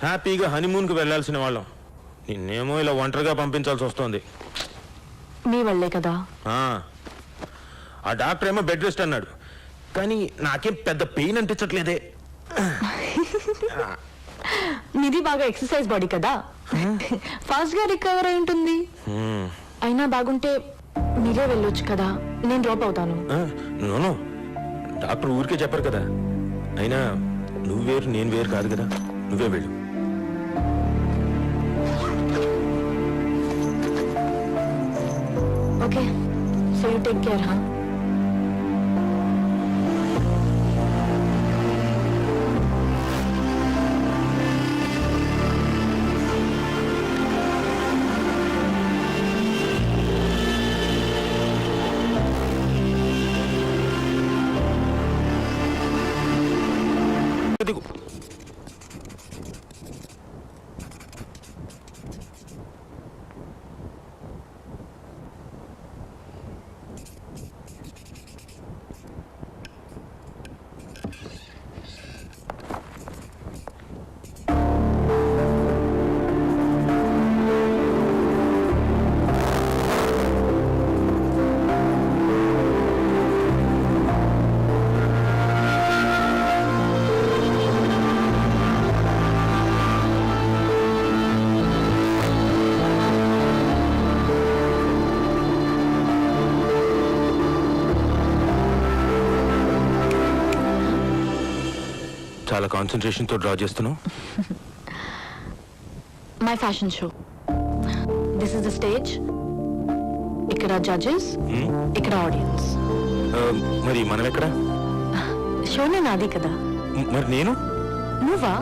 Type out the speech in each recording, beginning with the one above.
హ్యాపీగా హనీమూన్కి వెళ్ళాల్సిన వాళ్ళం, నిన్నేమో ఇలా ఒంటరిగా పంపించాల్సి వస్తుంది. మీ వల్లే కదా. ఆ డాక్టర్ ఏమో బెడ్ రెస్ట్ అన్నాడు, కానీ నాకేం పెద్ద పెయిన్ అనిపించట్లేదే. మీది బాగా ఎక్సర్సైజ్ బాడీ కదా, ఫాస్ట్ గా రికవర్ అయి ఉంటుంది. అయినా బాగుంటే మీరే వెళ్ళొచ్చు కదా, నేను డ్రాప్ అవుతాను. నోను, డాక్టర్ ఊరికే చెప్పరు కదా. అయినా నువ్వు వేరు నేను వేరు కాదు కదా, నువ్వే వెళ్ళు. Okay, so you take care. చాలా కాన్సన్ట్రేషన్ తో డ్రా చేస్తున్నావు. My fashion show, this is the stage. ఇక్కడ జడ్జెస్, ఇక్కడ ఆడియన్స్. మరి మనం ఎక్కడ? షోనే నాది కదా. మరి నేను? నువ్వా?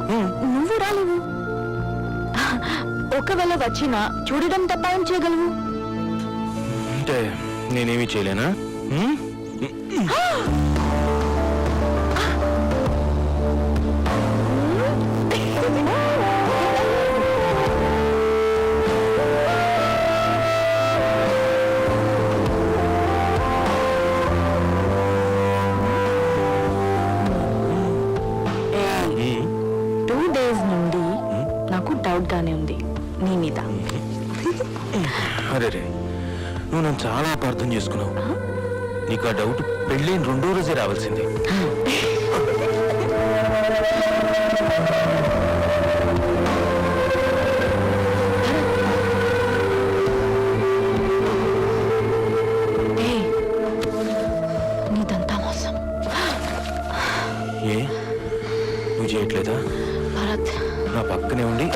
నువ్వు రాలేవు. ఒకవేళ వచ్చినా చూడడం తప్ప ఏం చేయగలవు? అంటే నేనేమీ చేయలేనా? గానే ఉంది నీ మీద. అరే రే, నువ్వు నన్ను చాలా అపార్థం చేసుకున్నావు. నీకు ఆ డౌట్ పెళ్ళైన 2వ రోజే రావాల్సింది. నీదంతా మోసం. ఏ నువ్వు చేయట్లేదా? భరత్ నా పక్కనే ఉండి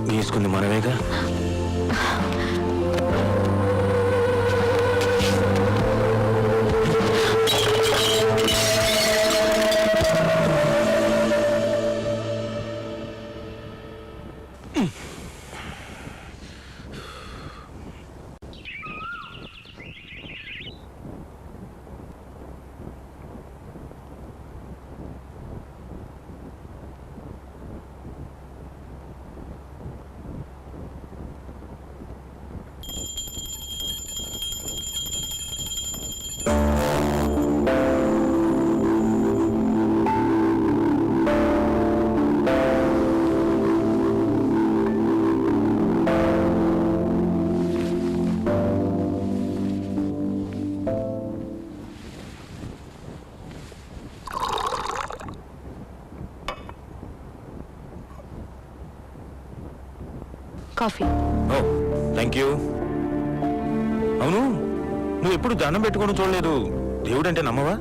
తీసుకుంది మనమేగా. కాఫీ. Oh thank you. అవును, నువ్వు ఎప్పుడు దండం పెట్టుకోవడం చూడలేదు. దేవుడు అంటే నమ్మవా?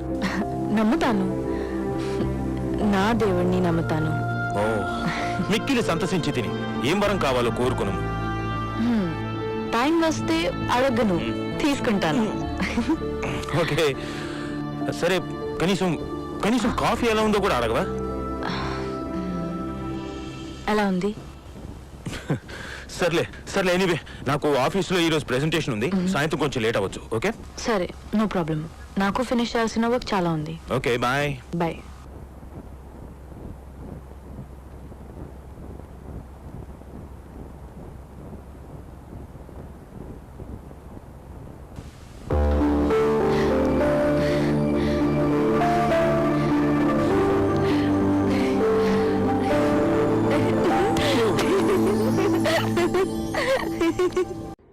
నమ్ముతాను, నా దేవుణ్ణి నమ్ముతాను. ఓ మిక్కిలి సంతసించి తిని ఏం వరం కావాలో కోరుకును. టైం వస్తే అడగను, తీసుకుంటాను. ఓకే సరే, కనీసం కనీసం కాఫీ ఎలా ఉందో కూడా అడగవా? ఎలా ఉంది? సర్లే సర్లే, ఎనీవే నాకు ఆఫీస్లో ఈరోజు ప్రెజెంటేషన్ ఉంది, సాయంత్రం కొంచెం లేట్ అవ్వచ్చు. ఓకే సరే, నో ప్రాబ్లం. నాకు ఫినిష్ చేయాల్సిన వర్క్ చాలా ఉంది. Okay bye. బాయ్.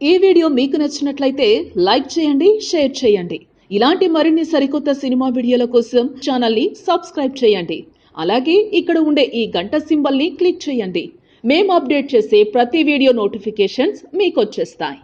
ఈ వీడియో మీకు నచ్చినట్లయితే లైక్ చేయండి, షేర్ చేయండి. ఇలాంటి మరిన్ని సరికొత్త సినిమా వీడియోల కోసం ఛానల్ని సబ్స్క్రైబ్ చేయండి. అలాగే ఇక్కడ ఉండే ఈ గంట సింబల్ని క్లిక్ చేయండి. మేము అప్డేట్ చేసే ప్రతి వీడియో నోటిఫికేషన్స్ మీకు వచ్చేస్తాయి.